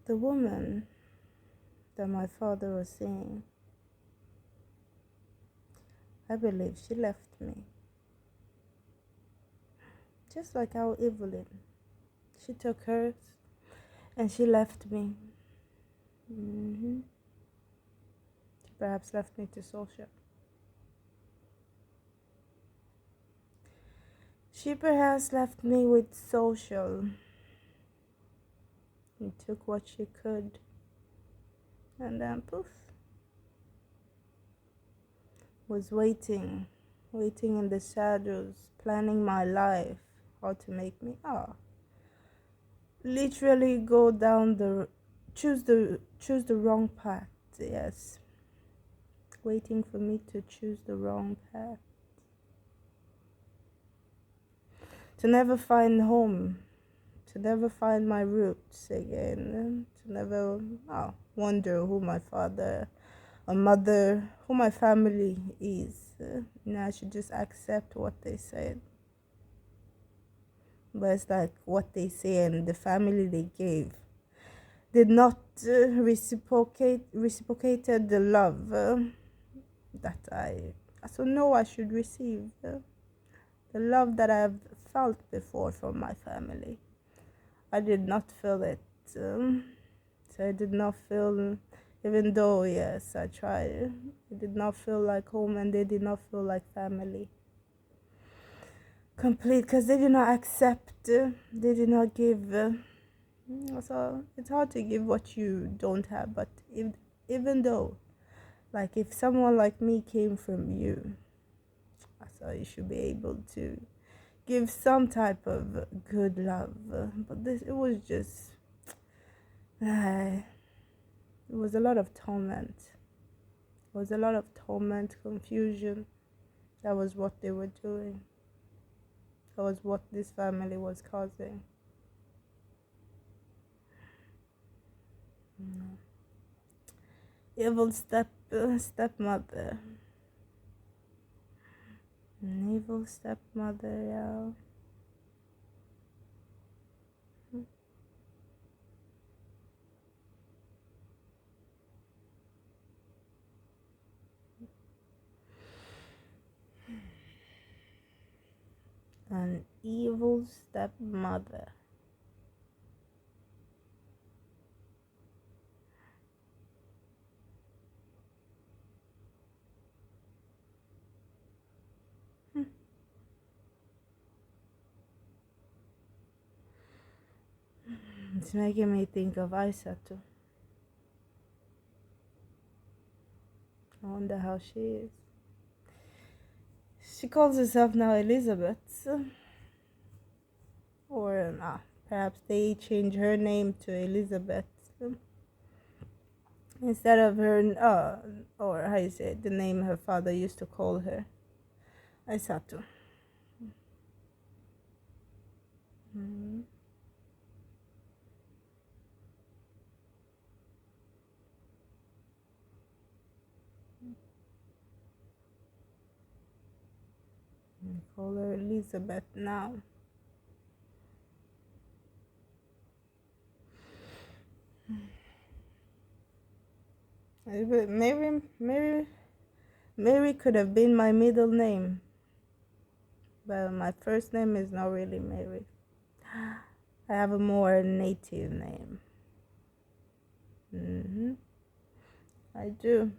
The woman that my father was seeing, I believe she left me. Just like how Evelyn. She took hers and she left me. She perhaps left me to social. She perhaps left me with social. He took what she could. And then poof. Was waiting in the shadows, planning my life, how to make me literally go down the choose the wrong path. Yes, waiting for me to choose the wrong path, to never find home, to never find my roots again, to never wonder who my father or mother, who my family is. I should just accept what they said. But it's like what they say and the family they gave did not reciprocated the love that I so know I should receive. The love that I've felt before from my family, I did not feel it. So I did not feel, even though yes I tried, it did not feel like home, and they did not feel like family complete, because they did not accept, they did not give. So it's hard to give what you don't have, but even though, like, if someone like me came from you, so you should be able to give some type of good love. But this, it was just, it was a lot of torment. It was a lot of torment, confusion. That was what they were doing. That was what this family was causing. Evil stepmother. An evil stepmother, yeah. An evil stepmother. It's making me think of Aisatu. I wonder how she is. She calls herself now Elizabeth. Or perhaps they change her name to Elizabeth instead of her, or how you say it, the name her father used to call her, Aisatu. Mm-hmm. Call her Elizabeth now. Maybe Mary could have been my middle name, but my first name is not really Mary. I have a more native name. I do.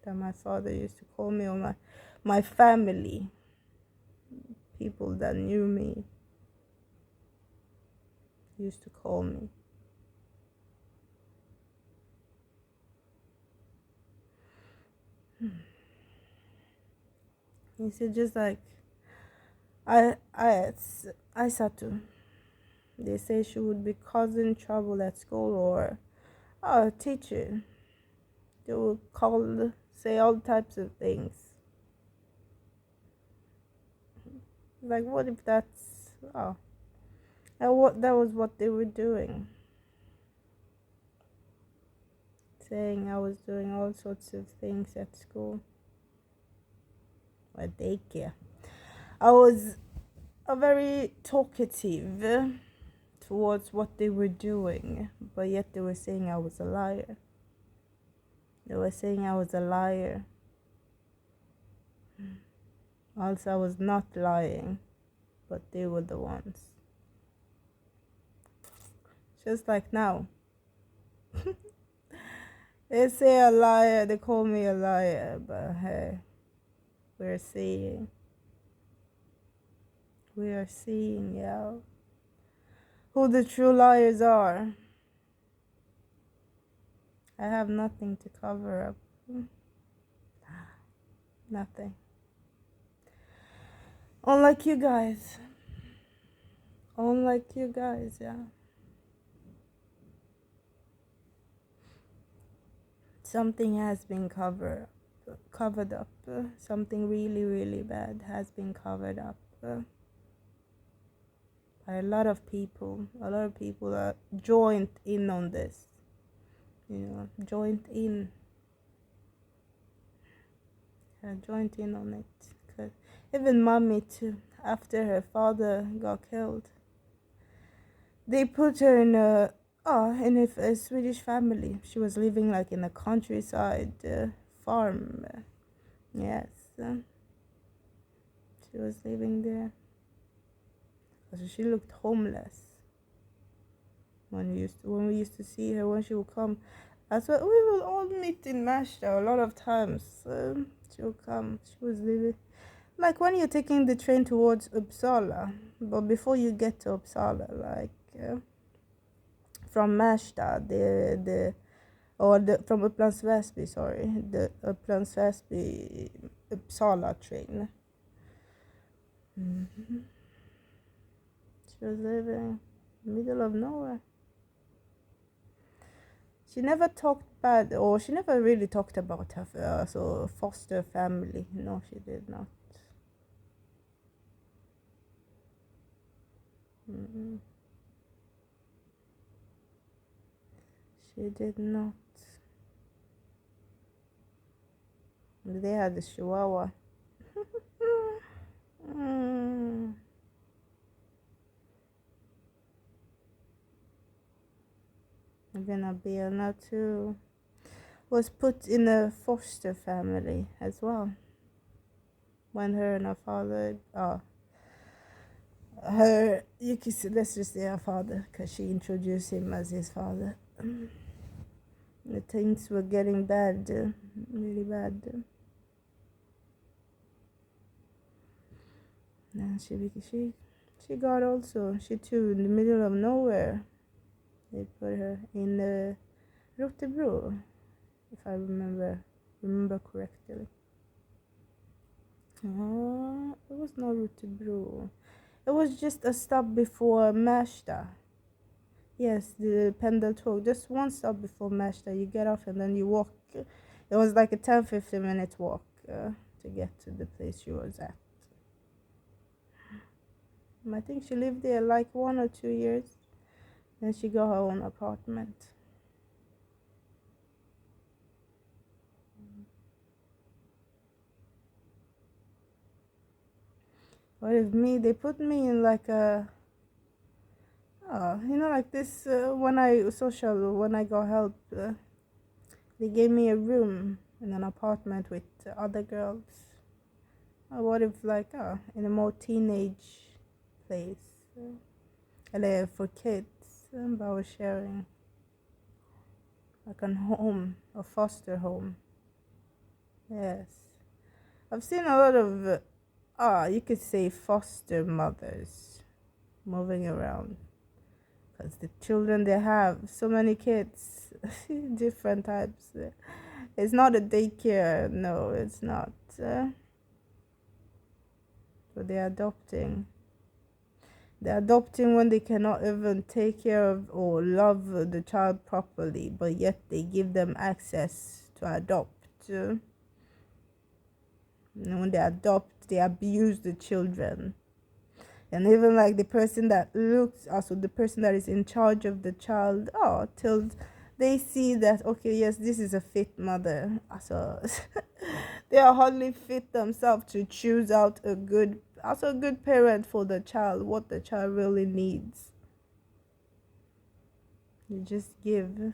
That my father used to call me, or my family, people that knew me used to call me. You see, just like Aisatu, they say she would be causing trouble at school, or teacher. They would say all types of things. Like, what if that's that was what they were doing, saying I was doing all sorts of things at school or daycare. I was are very talkative towards what they were doing, but yet they were saying I was a liar. They were saying I was a liar. Also, I was not lying, but they were the ones. Just like now. They say a liar, they call me a liar, but hey, we're seeing. We are seeing, yeah, who the true liars are. I have nothing to cover up. Nothing. Unlike you guys. Unlike you guys, yeah. Something has been covered up. Something really, really bad has been covered up by a lot of people. A lot of people are joined in on this. Joined in. Joined in on it. 'Cause even mommy too. After her father got killed, they put her in a Swedish family. She was living like in a countryside farm. Yes, she was living there. So she looked homeless. When we used to see her, when she would come, that's what we will all meet in Märsta. A lot of times she would come. She was living like when you're taking the train towards Uppsala, but before you get to Uppsala, like from Märsta, from Upplands Väsby, sorry, the Upplands Väsby Uppsala train. She was living in the middle of nowhere. She never talked bad, or she never really talked about her foster family. No, she did not. She did not. They had a chihuahua. Even Abiana too was put in a foster family as well. When her and her father, let's just say her father, because she introduced him as his father. The things were getting bad, really bad. And she got also, she too, in the middle of nowhere. They put her in Rotebro, if I remember correctly. It was not Rotebro. It was just a stop before Märsta. Yes, the pendeltåg. Just one stop before Märsta. You get off and then you walk. It was like a 10-15 minute walk to get to the place she was at. I think she lived there like 1 or 2 years. Then she got her own apartment. What if me? They put me in like a, like this. When I got help, they gave me a room in an apartment with other girls. What if like in a more teenage place, and for kids, but I was sharing like a home, a foster home. Yes, I've seen a lot of you could say foster mothers moving around, because the children they have, so many kids, different types. It's not a daycare, no, it's not. But they're adopting. They're adopting when they cannot even take care of or love the child properly, but yet they give them access to adopt. And when they adopt, they abuse the children. And even like the person that the person that is in charge of the child, till they see that, okay, yes, this is a fit mother. So they are hardly fit themselves to choose out a good also a good parent for the child, what the child really needs. You just give.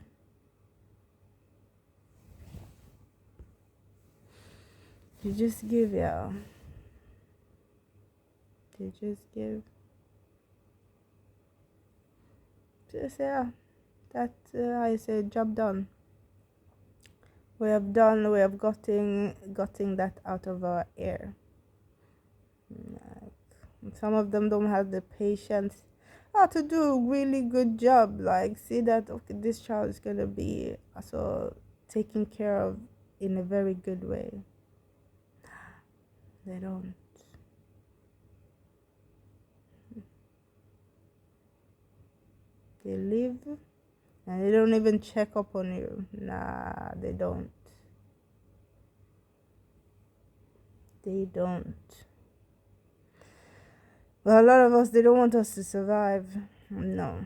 You just give, yeah. You just give. Just, yeah. That, I say, job done. We have gotten that out of our ear. Like, some of them don't have the patience to do a really good job. Like, see that, okay, this child is gonna be also taken care of in a very good way. They don't. They leave and they don't even check up on you. Nah, they don't. They don't. But a lot of us, they don't want us to survive. No.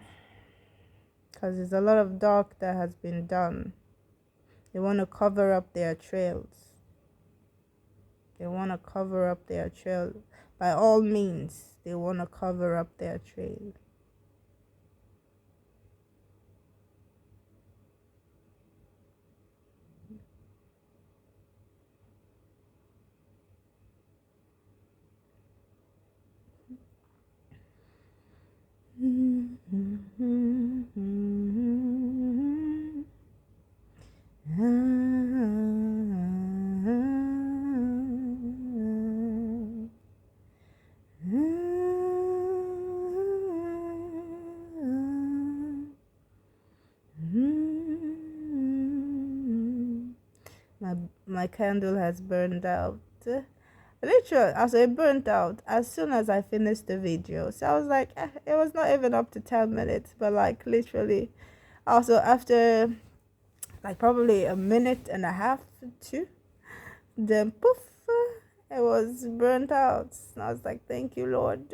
Because there's a lot of dark that has been done. They want to cover up their trails. They want to cover up their trail. By all means, they want to cover up their trail. My candle has burned out. Literally, as it burnt out as soon as I finished the video. So I was like, it was not even up to 10 minutes, but like literally, also after like probably a minute and a half, two, then poof, it was burnt out. And I was like, thank you, Lord.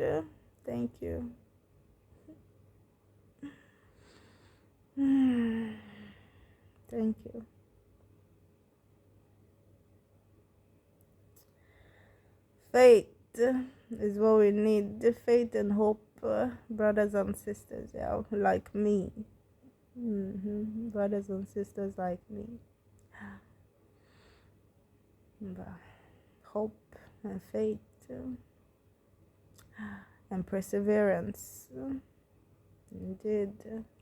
Thank you. Thank you. Faith is what we need. The faith and hope, brothers and sisters, yeah, like me. Brothers and sisters like me. But hope and faith and perseverance. Indeed,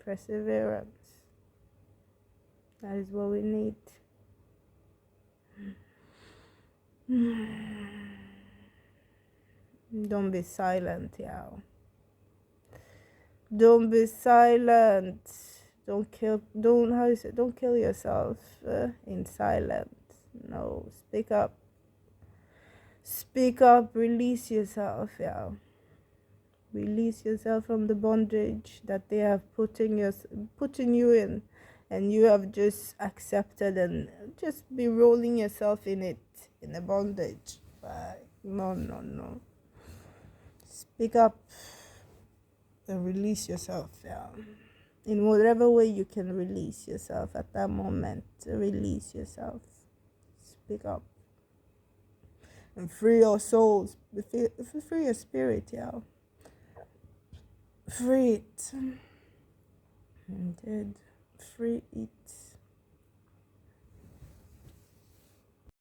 perseverance. That is what we need. Don't be silent, yeah. Don't be silent. Don't kill yourself in silence. No, speak up. Speak up, release yourself, yeah. Release yourself from the bondage that they have putting you in, and you have just accepted and just be rolling yourself in it, in the bondage. No. Speak up and release yourself, yeah. In whatever way you can release yourself at that moment, release yourself. Speak up. And free your souls, free your spirit, yeah. Free it. Indeed. Free it.